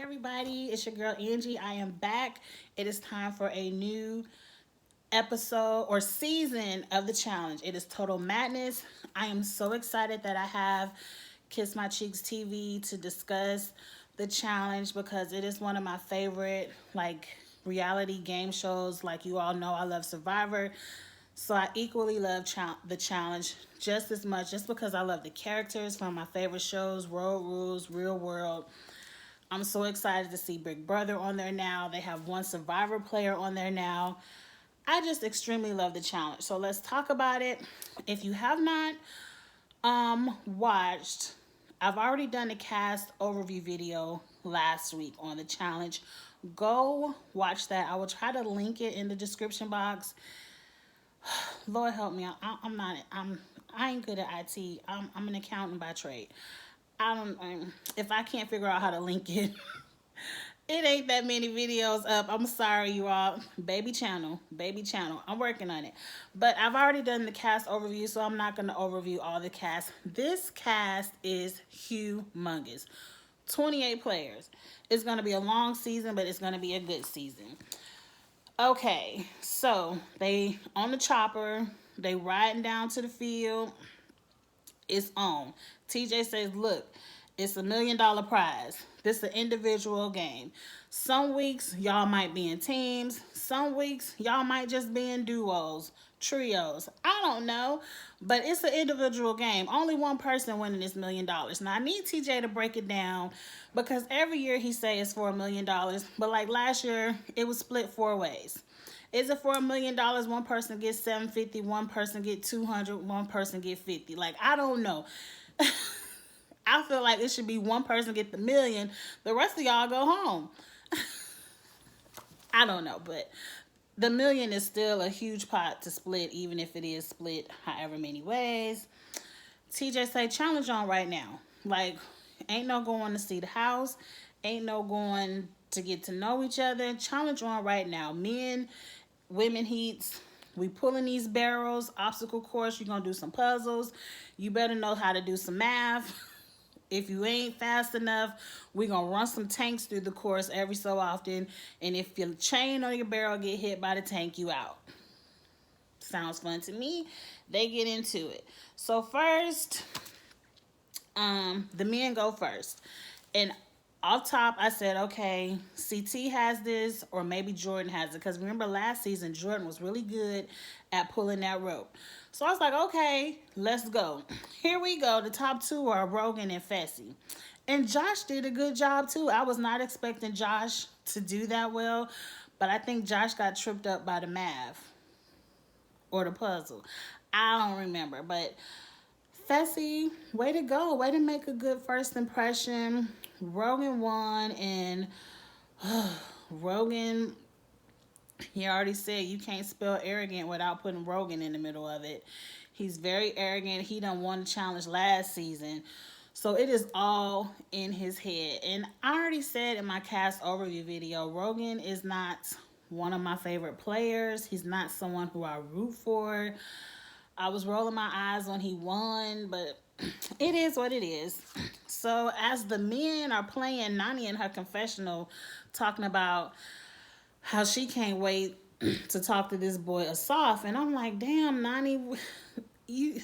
everybody, it's your girl Angie. I am back. It is time for a new episode or season of the challenge. It is Total Madness. I am so excited that I have Kiss My Cheeks TV to discuss the challenge because it is one of my favorite reality game shows. Like you all know, I love Survivor. So I equally love the challenge just as much, just because I love the characters from my favorite shows, Road Rules, Real World. I'm so excited to see Big Brother on there now. They have one Survivor player on there now. I just extremely love the challenge. So let's talk about it. If you have not watched, I've already done a cast overview video last week on the challenge. Go watch that. I will try to link it in the description box. Lord help me. I ain't good at IT. I'm an accountant by trade. If I can't figure out how to link it, it ain't that many videos up. I'm sorry, you all. Baby channel. I'm working on it. But I've already done the cast overview, so I'm not going to overview all the cast. This cast is humongous. 28 players. It's going to be a long season, but it's going to be a good season. Okay, so they on the chopper. They riding down to the field. It's on. TJ says, look, it's $1 million prize. This is an individual game. Some weeks, y'all might be in teams. Some weeks, y'all might just be in duos, trios. I don't know. But it's an individual game. Only one person winning this $1 million. Now, I need TJ to break it down because every year he say it's for $1 million. But like last year, it was split 4 ways. Is it for $1 million? One person gets 750, one person get 200, one person get 50. Like, I don't know. I feel like it should be one person get the million, the rest of y'all go home. I don't know, but the million is still a huge pot to split, even if it is split however many ways. TJ say challenge on right now. Like, ain't no going to see the house, ain't no going to get to know each other. Challenge on right now. Men, women heats. We pulling these barrels, obstacle course. You're going to do some puzzles. You better know how to do some math. If you ain't fast enough, we're going to run some tanks through the course every so often. And if your chain on your barrel get hit by the tank, you out. Sounds fun to me. They get into it. So first, the men go first. And off top, I said, okay, CT has this, or maybe Jordan has it. Because remember last season, Jordan was really good at pulling that rope. So I was like, okay, let's go. Here we go. The top 2 are Rogan and Fessy. And Josh did a good job, too. I was not expecting Josh to do that well. But I think Josh got tripped up by the math. Or the puzzle. I don't remember. But Fessy, way to go. Way to make a good first impression. Rogan won, and Rogan, he already said you can't spell arrogant without putting Rogan in the middle of it. He's very arrogant. He done won the challenge last season. So it is all in his head. And I already said in my cast overview video, Rogan is not one of my favorite players. He's not someone who I root for. I was rolling my eyes when he won, but it is what it is. So as the men are playing, Nani in her confessional talking about how she can't wait to talk to this boy Asaf. And I'm like, damn, Nani, you...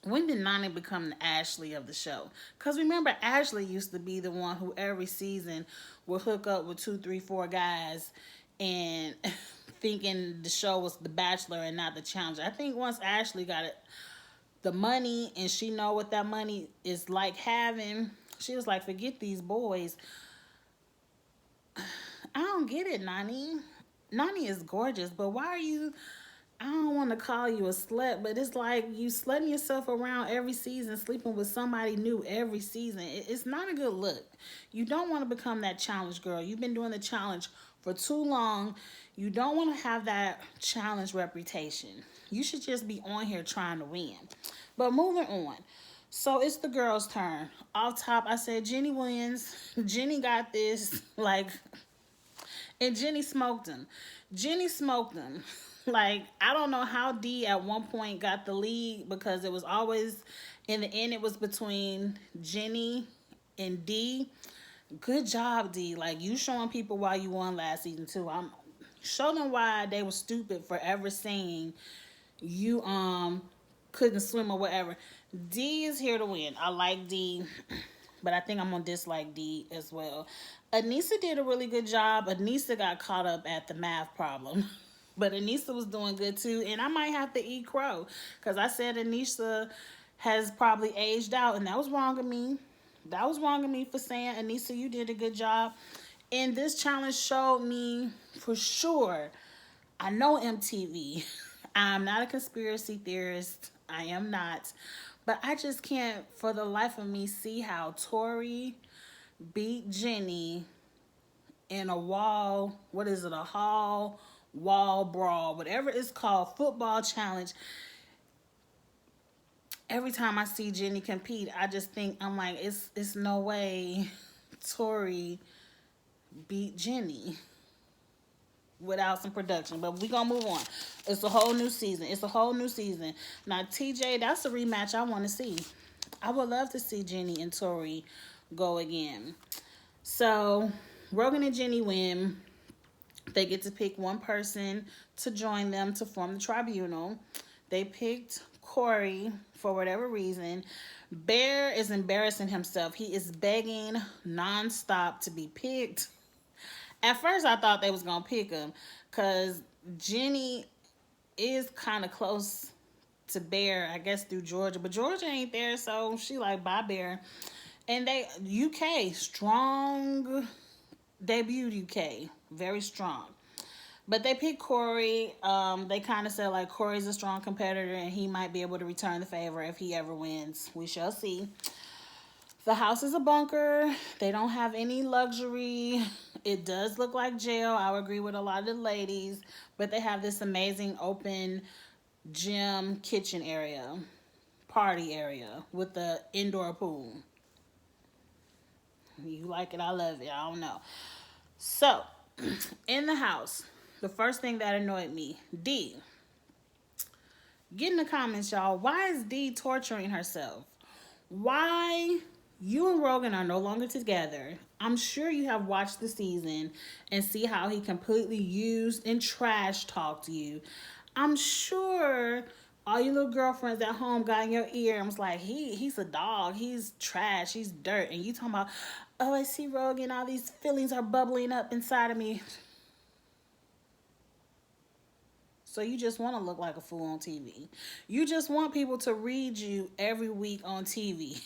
When did Nani become the Ashley of the show? Because remember, Ashley used to be the one who every season would hook up with 2, 3, 4 guys and thinking the show was The Bachelor and not The Challenger. I think once Ashley got the money and she know what that money is like having, she was like, forget these boys. I don't get it, Nani. Nani is gorgeous, but why are you... I don't want to call you a slut, but it's like you slutting yourself around every season, sleeping with somebody new every season. It's not a good look. You don't want to become that challenge girl. You've been doing the challenge for too long. You don't want to have that challenge reputation. You should just be on here trying to win. But moving on. So it's the girls' turn. Off top, I said Jenny wins. Jenny got this. And Jenny smoked him. Jenny smoked him. Like, I don't know how D at one point got the lead because it was always, in the end, it was between Jenny and D. Good job, D. Like, you showing people why you won last season, too. I'm show them why they were stupid for ever saying you couldn't swim or whatever. D is here to win. I like D, but I think I'm gonna dislike D as well. Anissa did a really good job. Anissa got caught up at the math problem. But Anissa was doing good too. And I might have to eat crow. Because I said Anissa has probably aged out. And that was wrong of me. That was wrong of me for saying, Anissa, you did a good job. And this challenge showed me for sure. I know MTV. I'm not a conspiracy theorist. I am not. But I just can't, for the life of me, see how Tori beat Jenny in a wall, what is it, a hall wall brawl, whatever it's called, football challenge. Every time I see Jenny compete, I just think, I'm like, it's no way Tori beat Jenny without some production. But we gonna move on. It's a whole new season. It's a whole new season. Now TJ, that's a rematch I want to see. I would love to see Jenny and Tori go again. So Rogan and Jenny win. They get to pick one person to join them to form the tribunal. They picked Corey for whatever reason. Bear is embarrassing himself. He is begging nonstop to be picked. At first, I thought they was going to pick him because Jenny is kind of close to Bear, I guess, through Georgia. But Georgia ain't there, so she like, bye, Bear. And they, UK, strong debut UK. Very strong. But they picked Corey. They kind of said, like, Corey's a strong competitor and he might be able to return the favor if he ever wins. We shall see. The house is a bunker. They don't have any luxury. It does look like jail. I would agree with a lot of the ladies. But they have this amazing open gym kitchen area, party area with the indoor pool. You like it, I love it. I don't know. So, in the house, the first thing that annoyed me, D. Get in the comments, y'all. Why is D torturing herself? Why? You and Rogan are no longer together. I'm sure you have watched the season and see how he completely used and trash talked you. I'm sure all you little girlfriends at home got in your ear and was like, he's a dog, he's trash, he's dirt. And you talking about, oh, I see Rogan, all these feelings are bubbling up inside of me. So you just want to look like a fool on TV. You just want people to read you every week on TV.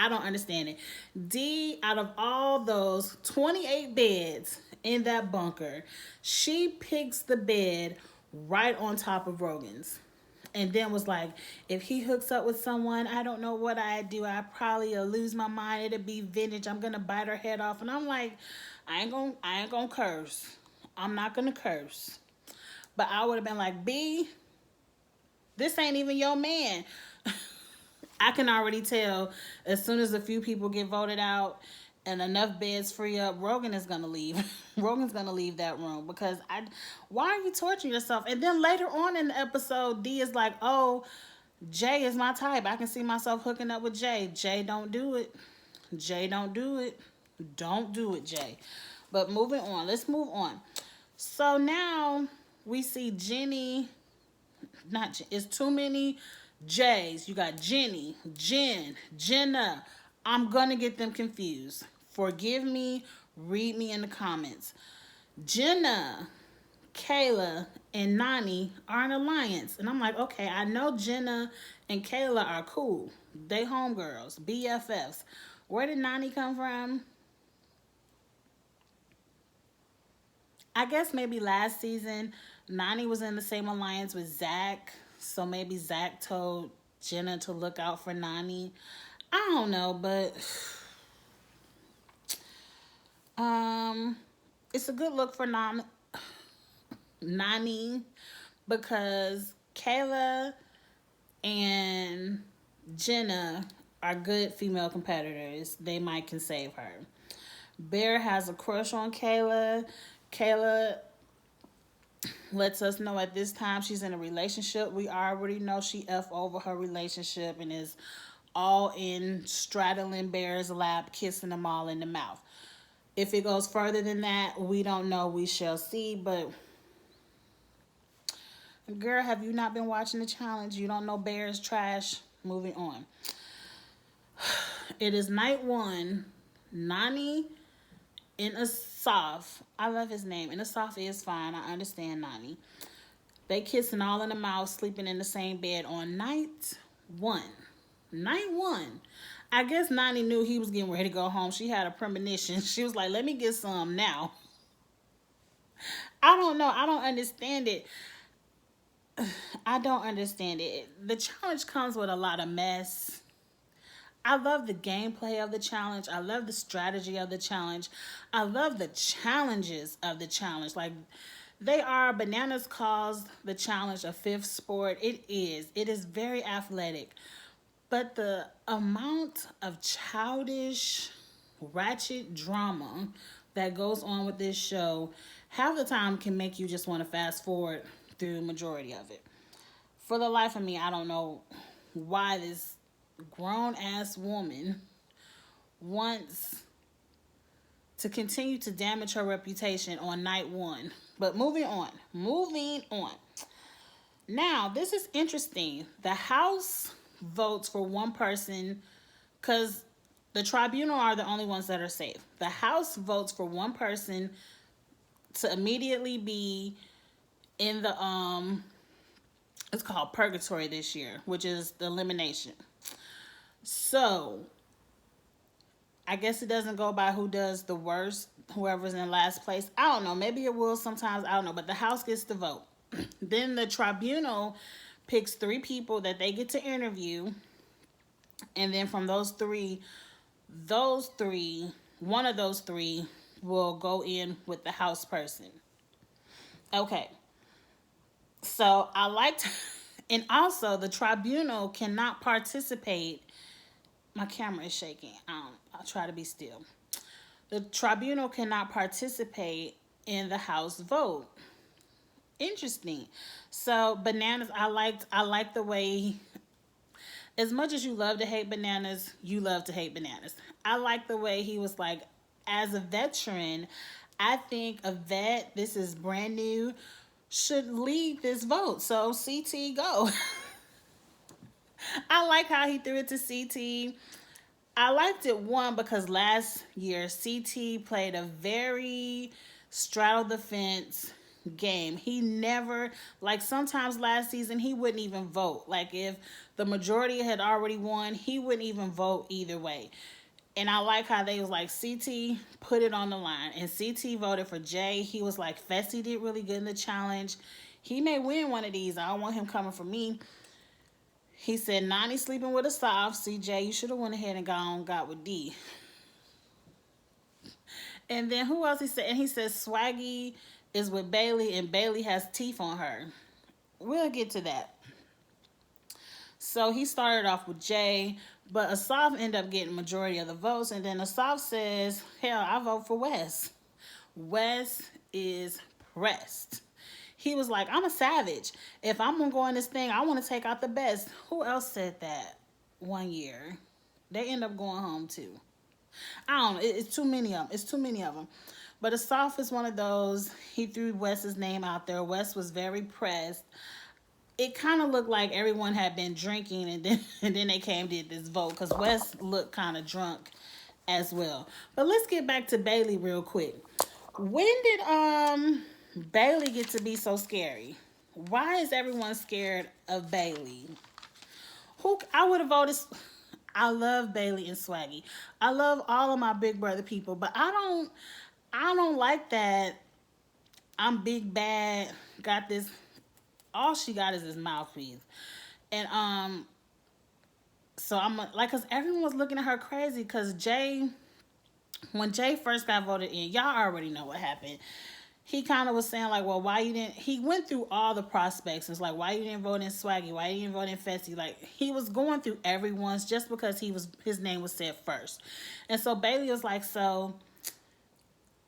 I don't understand it. D, out of all those 28 beds in that bunker, she picks the bed right on top of Rogan's. And then was like, if he hooks up with someone, I don't know what I'd do. I probably lose my mind. It'll be vintage. I'm gonna bite her head off. And I'm like, I ain't gonna curse. I'm not gonna curse. But I would have been like, B, this ain't even your man. I can already tell as soon as a few people get voted out and enough beds free up, Rogan is gonna leave. Rogan's gonna leave that room because why are you torturing yourself? And then later on in the episode, D is like, oh, Jay is my type. I can see myself hooking up with Jay. Jay, don't do it. Jay, don't do it. Don't do it, Jay. But moving on. Let's move on. So now we see Jenny. It's too many J's. You got Jenny, Jen, Jenna. I'm gonna get them confused. Forgive me. Read me in the comments. Jenna, Kayla, and Nani are an alliance. And I'm like, okay, I know Jenna and Kayla are cool. They homegirls, BFFs. Where did Nani come from? I guess maybe last season, Nani was in the same alliance with Zach. So maybe Zach told Jenna to look out for Nani. I don't know, but it's a good look for Nani because Kayla and Jenna are good female competitors. They might can save her. Bear has a crush on Kayla. Kayla lets us know at this time she's in a relationship. We already know she F over her relationship and is all in straddling Bear's lap, kissing them all in the mouth. If it goes further than that, we don't know. We shall see. But girl, have you not been watching the challenge? You don't know Bear's trash. Moving on. It is night one. Nani and Asaf. I love his name. And Asaf is fine. I understand Nani. They kissing all in the mouth, sleeping in the same bed on night one. Night one. I guess Nani knew he was getting ready to go home. She had a premonition. She was like, let me get some now. I don't know. I don't understand it. I don't understand it. The challenge comes with a lot of mess. I love the gameplay of the challenge. I love the strategy of the challenge. I love the challenges of the challenge. Like, they are, Bananas calls the challenge a fifth sport. It is. It is very athletic. But the amount of childish, ratchet drama that goes on with this show, half the time can make you just want to fast forward through the majority of it. For the life of me, I don't know why this grown-ass woman wants to continue to damage her reputation on night one. But moving on. Now, this is interesting. The House votes for one person because the tribunal are the only ones that are safe. The House votes for one person to immediately be in the it's called purgatory this year, which is the elimination. So I guess it doesn't go by who does the worst, whoever's in last place. I don't know. Maybe it will sometimes. I don't know. But the House gets the vote. Then the tribunal picks 3 people that they get to interview. And then from those three, one of those 3 will go in with the House person. Okay. So I liked, and also the tribunal cannot participate. My camera is shaking. I'll try to be still. The tribunal cannot participate in the House vote. Interesting. So Bananas, I liked the way, as much as you love to hate Bananas, you love to hate Bananas. I like the way he was like, as a veteran, I think a vet, this is brand new, should lead this vote. So CT, go. I like how he threw it to CT. I liked it, one, because last year CT played a very straddle the fence game. He never, like sometimes last season, he wouldn't even vote. Like if the majority had already won, he wouldn't even vote either way. And I like how they was like, CT put it on the line. And CT voted for Jay. He was like, Fessy did really good in the challenge. He may win one of these. I don't want him coming for me. He said, Nani sleeping with a soft. CJ, you should have went ahead and got with D. And then who else he said? And he said Swaggy is with Bailey and Bailey has teeth on her. We'll get to that. So he started off with Jay, but Asaf ended up getting majority of the votes. And then Asaf says, hell, I vote for Wes. Wes is pressed. He was like, I'm a savage. If I'm going to go in this thing, I want to take out the best. Who else said that one year? They end up going home too. I don't know. It's too many of them. But Asaf is one of those. He threw Wes's name out there. Wes was very pressed. It kind of looked like everyone had been drinking and then they came did this vote because Wes looked kind of drunk as well. But let's get back to Bailey real quick. When did Bailey get to be so scary? Why is everyone scared of Bailey? I would have voted. I love Bailey and Swaggy. I love all of my Big Brother people, but I don't like that. I'm big bad. Got this. All she got is his mouthpiece, and so I'm like, cause everyone was looking at her crazy. Cause when Jay first got voted in, y'all already know what happened. He kind of was saying like, well, why you didn't, he went through all the prospects. It's like, why you didn't vote in Swaggy? Why you didn't vote in Fessy? Like, he was going through everyone's just because his name was said first. And so Bailey was like, so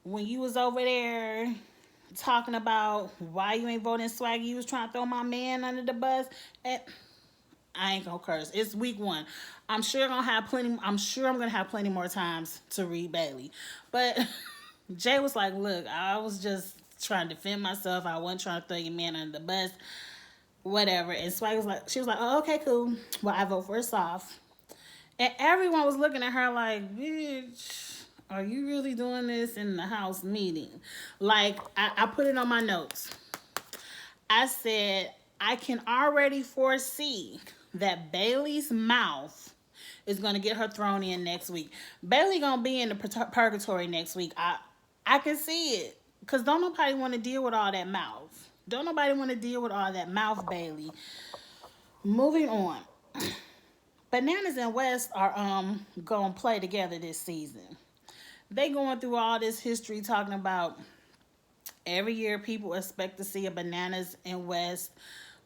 when you was over there talking about why you ain't voting Swaggy. You was trying to throw my man under the bus. And I ain't gonna curse. It's week 1. I'm sure I'm gonna have plenty more times to read Bailey. But Jay was like, look, I was just trying to defend myself. I wasn't trying to throw your man under the bus. Whatever. And Swaggy was like, she was like, oh, okay, cool. Well, I vote for a soft. And everyone was looking at her like, bitch, are you really doing this in the house meeting? Like, I put it on my notes. I said, I can already foresee that Bailey's mouth is going to get her thrown in next week. Bailey going to be in the purgatory next week. I can see it. Because don't nobody want to deal with all that mouth. Don't nobody want to deal with all that mouth, Bailey. Moving on. Bananas and West are going to play together this season. They going through all this history talking about every year people expect to see a Bananas and West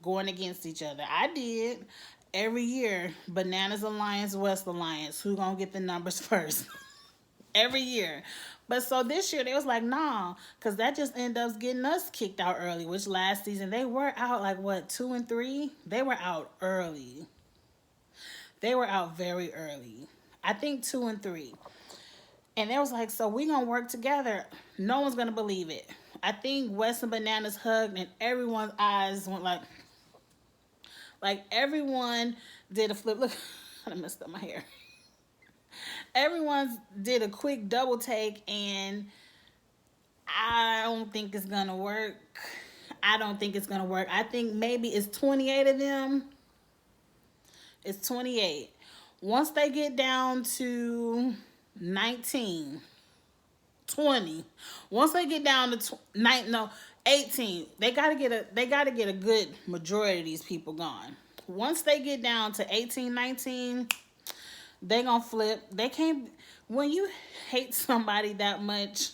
going against each other. I did. Every year, Bananas Alliance, West Alliance. Who gonna get the numbers first? Every year. But so this year, they was like, nah. Because that just ended up getting us kicked out early. Which last season, they were out like, what, 2 and 3? They were out early. They were out very early. I think 2 and 3. And they was like, so we gonna work together. No one's gonna believe it. I think West and Bananas hugged and everyone's eyes went like everyone did a flip. Look, I messed up my hair. Everyone did a quick double take and I don't think it's gonna work. I don't think it's gonna work. I think maybe it's 28 of them. It's 28. Once they get down to 19, 20. Once they get down to 18, they gotta get a good majority of these people gone. Once they get down to 18, 19, they gonna flip. They can't. When you hate somebody that much,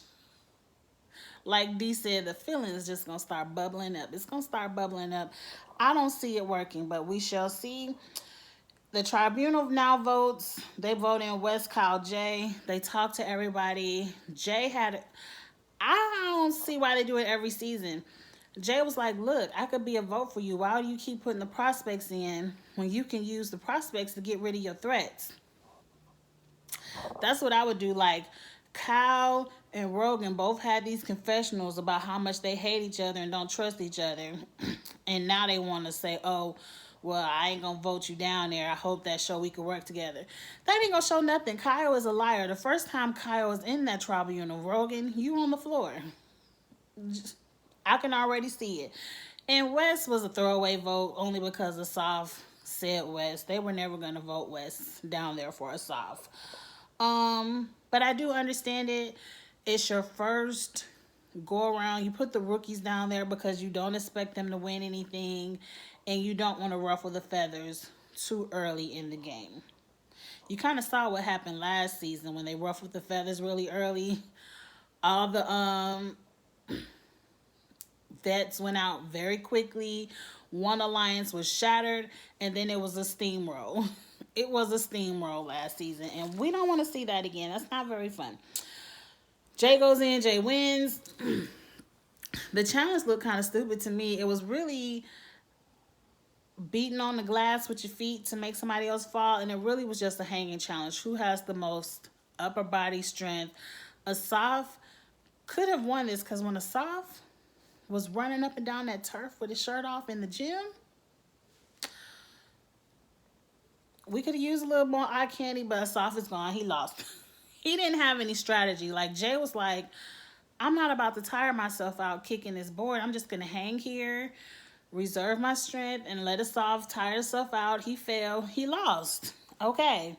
like Dee said, the feeling is just gonna start bubbling up. It's gonna start bubbling up. I don't see it working, but we shall see. The tribunal now votes. They vote in West Kyle Jay. They talk to everybody. Jay had, I don't see why they do it every season. Jay was like, look, I could be a vote for you. Why do you keep putting the prospects in when you can use the prospects to get rid of your threats? That's what I would do. Like, Kyle and Rogan both had these confessionals about how much they hate each other and don't trust each other. And now they want to say, oh, well, I ain't going to vote you down there. I hope that show we could work together. That ain't going to show nothing. Kyle is a liar. The first time Kyle was in that tribunal, Rogan, you on the floor. I can already see it. And West was a throwaway vote only because the Soft said West. They were never going to vote West down there for a Soft. But I do understand it. It's your first go around. You put the rookies down there because you don't expect them to win anything. And you don't want to ruffle the feathers too early in the game. You kind of saw what happened last season when they ruffled the feathers really early. All the vets went out very quickly. One alliance was shattered, and then it was a steamroll. It was a steamroll last season, and we don't want to see that again. That's not very fun. Jay goes in, Jay wins. The challenge looked kind of stupid to me. It was really beating on the glass with your feet to make somebody else fall, and it really was just a hanging challenge. Who has the most upper body strength? Asaf could have won this because when Asaf was running up and down that turf with his shirt off in the gym, we could have used a little more eye candy, but Asaf is gone. He lost. He didn't have any strategy. Like, Jay was like, I'm not about to tire myself out kicking this board. I'm just going to hang here, reserve my strength, and let Asaf tire himself out. He failed. He lost. Okay.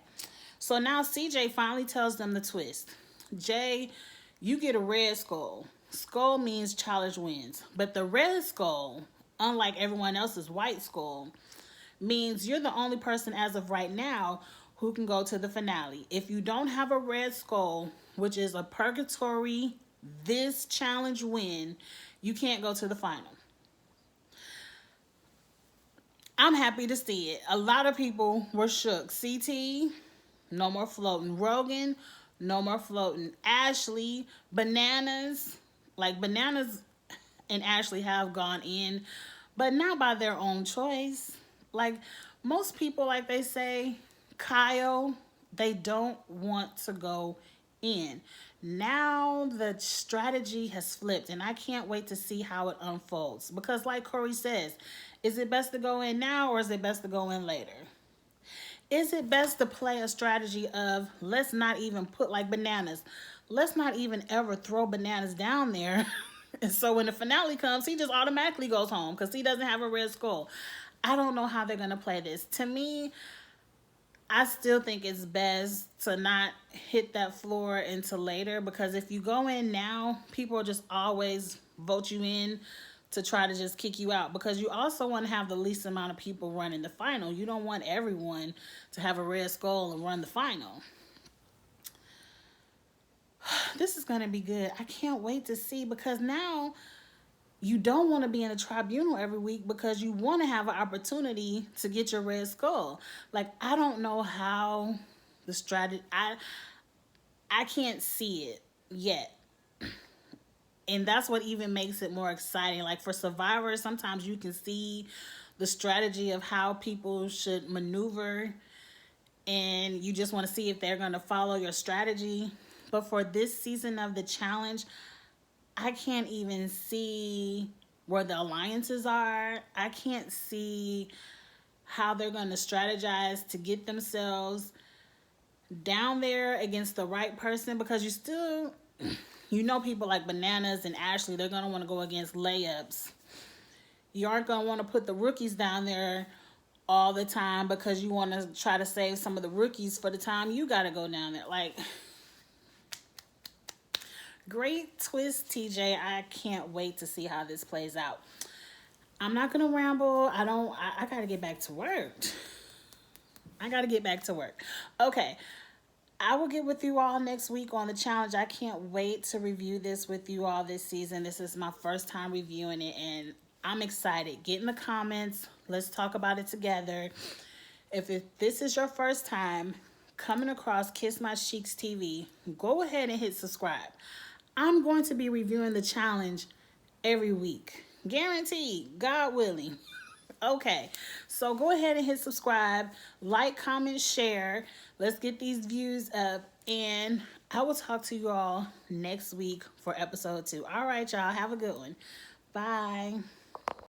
So now CJ finally tells them the twist. Jay, you get a red skull. Skull means challenge wins. But the red skull, unlike everyone else's white skull, means you're the only person as of right now who can go to the finale. If you don't have a red skull, which is a purgatory, this challenge win, you can't go to the final. I'm happy to see it. A lot of people were shook. CT, no more floating. Rogan, no more floating. Ashley, Bananas. Like, Bananas and Ashley have gone in, but not by their own choice. Like most people, like they say, Kyle, they don't want to go in. Now the strategy has flipped, and I can't wait to see how it unfolds. Because, like Corey says, is it best to go in now or is it best to go in later? Is it best to play a strategy of let's not even put like bananas? Let's not even ever throw bananas down there. And so when the finale comes, he just automatically goes home because he doesn't have a red skull. I don't know how they're going to play this. To me, I still think it's best to not hit that floor until later, because if you go in now, people will just always vote you in to try to just kick you out, because you also want to have the least amount of people running the final. You don't want everyone to have a red skull and run the final. This is going to be good. I can't wait to see, because now you don't want to be in a tribunal every week because you want to have an opportunity to get your red skull. Like, I don't know how the strategy, I can't see it yet. And that's what even makes it more exciting. Like for Survivor, sometimes you can see the strategy of how people should maneuver, and you just want to see if they're going to follow your strategy. But for this season of the challenge, I can't even see where the alliances are. I can't see how they're going to strategize to get themselves down there against the right person, because you know, people like Bananas and Ashley, they're going to want to go against layups. You aren't going to want to put the rookies down there all the time because you want to try to save some of the rookies for the time you got to go down there. Like, great twist, TJ. I can't wait to see how this plays out. I'm not going to ramble. I got to get back to work. Okay. I will get with you all next week on the challenge. I can't wait to review this with you all this season. This is my first time reviewing it, and I'm excited. Get in the comments. Let's talk about it together. If this is your first time coming across Kiss My Cheeks TV, go ahead and hit subscribe. I'm going to be reviewing the challenge every week. Guaranteed, God willing. Okay, so go ahead and hit subscribe, like, comment, share. Let's get these views up, and I will talk to you all next week for episode 2. All right, y'all, have a good one. Bye.